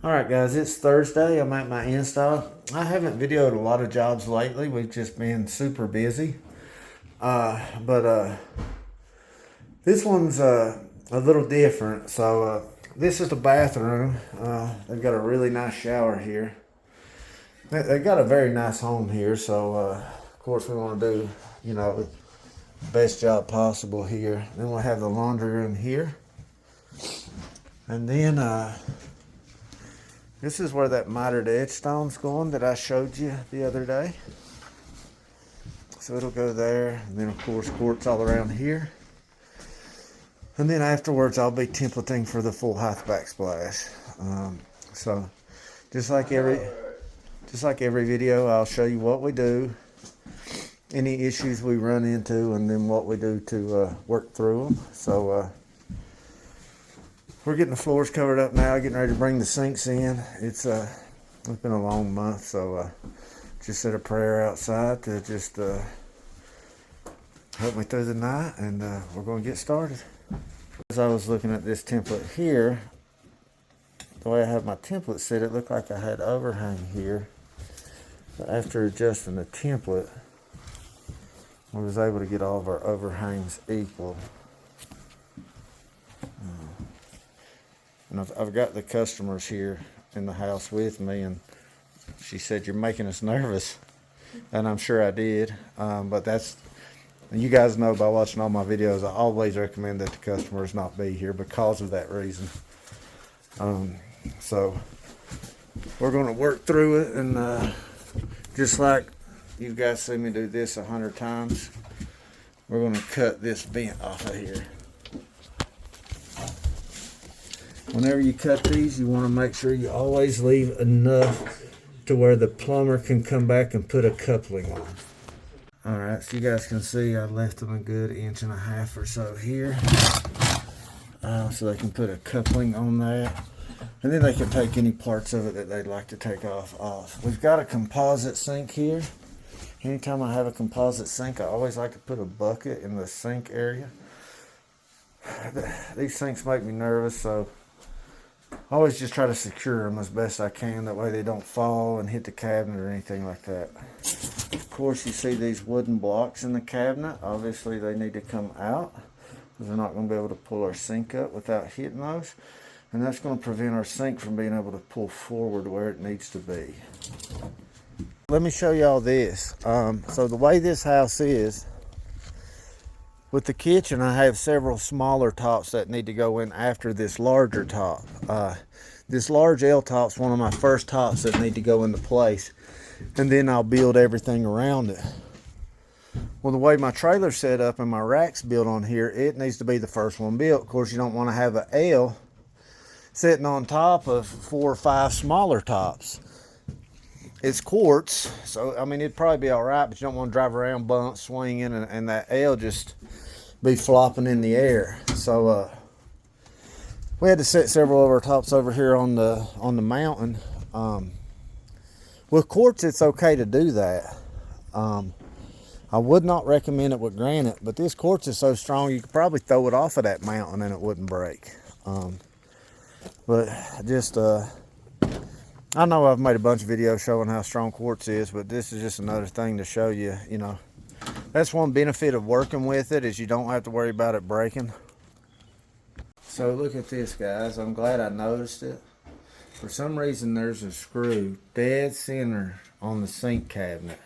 Alright guys, it's Thursday. I'm at my install. I haven't videoed a lot of jobs lately. We've just been super busy. But this one's a little different. So this is the bathroom. They've got a really nice shower here. They've got a very nice home here. So of course we want to do, the best job possible here. Then we'll have the laundry room here. And then this is where that mitered edge stone's going that I showed you the other day. So it'll go there, and then of course quartz all around here. And then afterwards I'll be templating for the full height backsplash. So just like every video, I'll show you what we do, any issues we run into, and then what we do to work through them. So we're getting the floors covered up now, getting ready to bring the sinks in. It's been a long month, so just said a prayer outside to just help me through the night, and we're going to get started. As I was looking at this template here, the way I have my template set, it looked like I had overhang here. But after adjusting the template, I was able to get all of our overhangs equal. And I've got the customers here in the house with me, and she said, "You're making us nervous," and I'm sure I did. But that's, you guys know by watching all my videos, I always recommend that the customers not be here because of that reason. So we're going to work through it, and just like you guys see me do this 100 times, we're going to cut this vent off of here. Whenever you cut these, you want to make sure you always leave enough to where the plumber can come back and put a coupling on. Alright, so you guys can see I left them a good 1.5 inches or so here. So they can put a coupling on that. And then they can take any parts of it that they'd like to take off. We've got a composite sink here. Anytime I have a composite sink, I always like to put a bucket in the sink area. These sinks make me nervous, so I always just try to secure them as best I can. That way they don't fall and hit the cabinet or anything like that. Of course, you see these wooden blocks in the cabinet. Obviously, they need to come out, because we're not going to be able to pull our sink up without hitting those. And that's going to prevent our sink from being able to pull forward where it needs to be. Let me show y'all this. So the way this house is, with the kitchen, I have several smaller tops that need to go in after this larger top. This large L top's one of my first tops that need to go into place, and then I'll build everything around it. Well, the way my trailer's set up and my rack's built on here, it needs to be the first one built. Of course, you don't want to have an L sitting on top of 4 or 5 smaller tops. It's quartz, so I mean it'd probably be all right, but you don't want to drive around bump swinging and that L just be flopping in the air. So we had to set several of our tops over here on the mountain. With quartz, it's okay to do that. I would not recommend it with granite, but this quartz is so strong you could probably throw it off of that mountain and it wouldn't break. But just I know I've made a bunch of videos showing how strong quartz is, but this is just another thing to show you, that's one benefit of working with it, is you don't have to worry about it breaking. So look at this, guys. I'm glad I noticed it. For some reason, there's a screw dead center on the sink cabinet.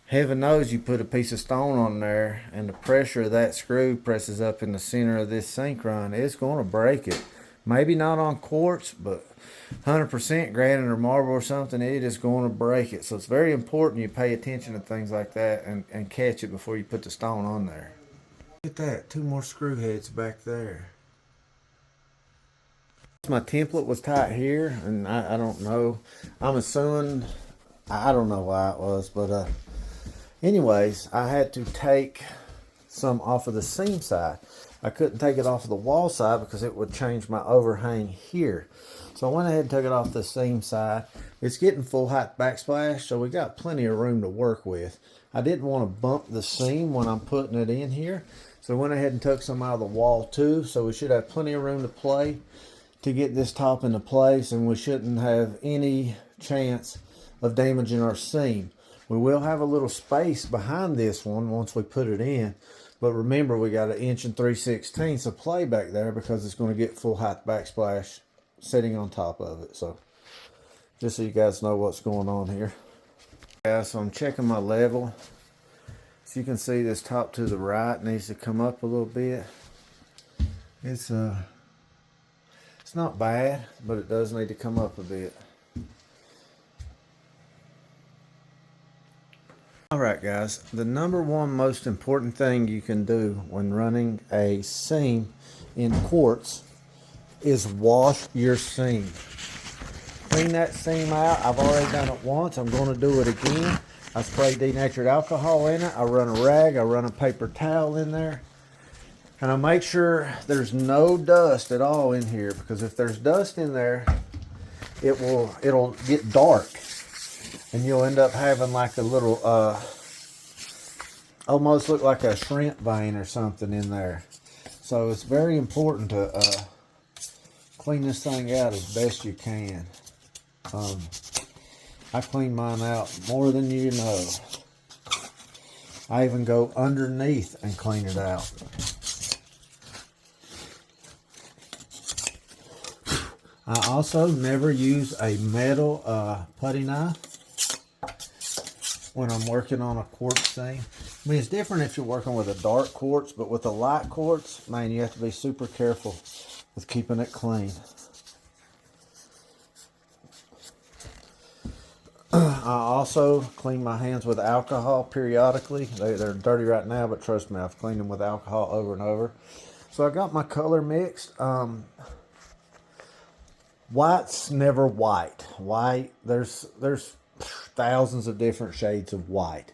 Heaven knows you put a piece of stone on there, and the pressure of that screw presses up in the center of this sink run. It's going to break it. Maybe not on quartz, but 100% granite or marble or something, it is going to break it. So it's very important you pay attention to things like that and catch it before you put the stone on there. Look at that, 2 more screw heads back there. My template was tight here, and I don't know. I'm assuming, I don't know why it was, but anyways, I had to take some off of the seam side. I couldn't take it off of the wall side because it would change my overhang here. So I went ahead and took it off the seam side. It's getting full height backsplash, so we got plenty of room to work with. I didn't want to bump the seam when I'm putting it in here, so I went ahead and took some out of the wall too, so we should have plenty of room to play. to get this top into place, and we shouldn't have any chance of damaging our seam. We will have a little space behind this one once we put it in, but remember we got 1 3/16 inches of play back there because it's going to get full height backsplash sitting on top of it. So just so you guys know what's going on here. Guys, so I'm checking my level. So you can see this top to the right needs to come up a little bit. It's not bad, but it does need to come up a bit. Alright guys, the number one most important thing you can do when running a seam in quartz is wash your seam. Clean that seam out. I've already done it once. I'm going to do it again. I spray denatured alcohol in it. I run a rag. I run a paper towel in there. And I make sure there's no dust at all in here, because if there's dust in there, it'll get dark. And you'll end up having like a little, almost look like a shrimp vein or something in there. So it's very important to clean this thing out as best you can. I clean mine out more than you know. I even go underneath and clean it out. I also never use a metal putty knife when I'm working on a quartz seam. I mean, it's different if you're working with a dark quartz, but with a light quartz, man, you have to be super careful with keeping it clean. I also clean my hands with alcohol periodically. They're dirty right now, but trust me, I've cleaned them with alcohol over and over. So I got my color mixed. White's never white. White, there's thousands of different shades of white.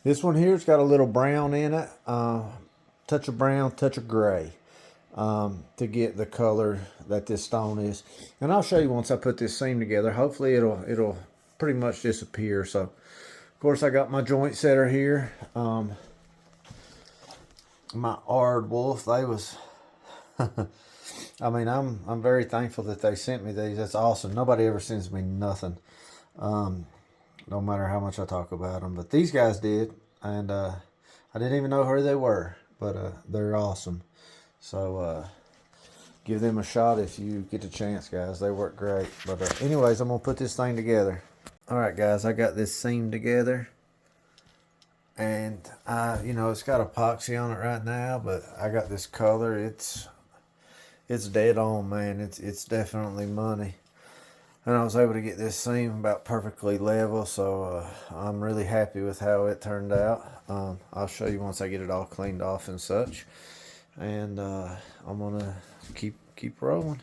This one here's got a little brown in it. Touch of brown, touch of gray. To get the color that this stone is. And I'll show you once I put this seam together. Hopefully it'll pretty much disappear. So of course I got my joint setter here. My Ard Wolf, they was I mean, I'm very thankful that they sent me these. That's awesome. Nobody ever sends me nothing, no matter how much I talk about them. But these guys did, and I didn't even know who they were, but they're awesome. So give them a shot if you get the chance, guys. They work great. But anyways, I'm gonna put this thing together. All right, guys, I got this seam together, and you know, it's got epoxy on it right now, but I got this color. It's dead on, man. It's definitely money. And I was able to get this seam about perfectly level, so I'm really happy with how it turned out. I'll show you once I get it all cleaned off and such. And I'm gonna keep rolling.